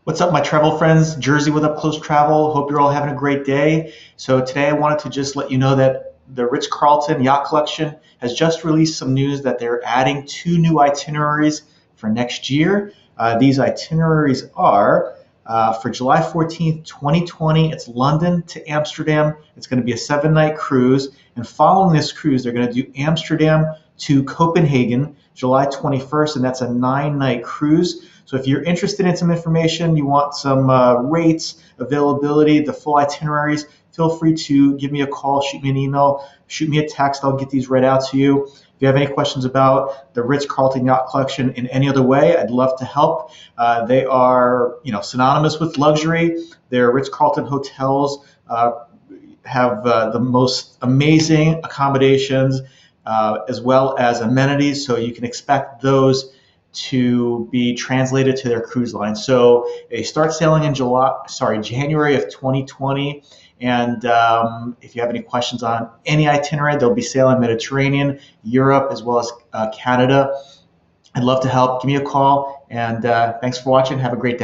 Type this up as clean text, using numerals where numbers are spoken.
What's up, my travel friends? Jersey with Up Close Travel. Hope you're all having a great day. So today I wanted to just let you know that the Ritz Carlton Yacht Collection has just released some news that they're adding two new itineraries for next year. These itineraries are for July 14th, 2020, it's London to Amsterdam. It's going to be a 7-night cruise. And following this cruise, they're going to do Amsterdam to Copenhagen, July 21st, and that's a 9-night cruise. So if you're interested in some information, you want some rates, availability, the full itineraries, feel free to give me a call, shoot me an email, shoot me a text. I'll get these read out to you. If you have any questions about the Ritz Carlton Yacht Collection in any other way, I'd love to help. They are, synonymous with luxury. Their Ritz Carlton hotels have the most amazing accommodations as well as amenities, so you can expect those to be translated to their cruise line. So they start sailing in January of 2020. And if you have any questions on any itinerary, they'll be sailing Mediterranean, Europe, as well as Canada. I'd love to help. Give me a call. And thanks for watching. Have a great day.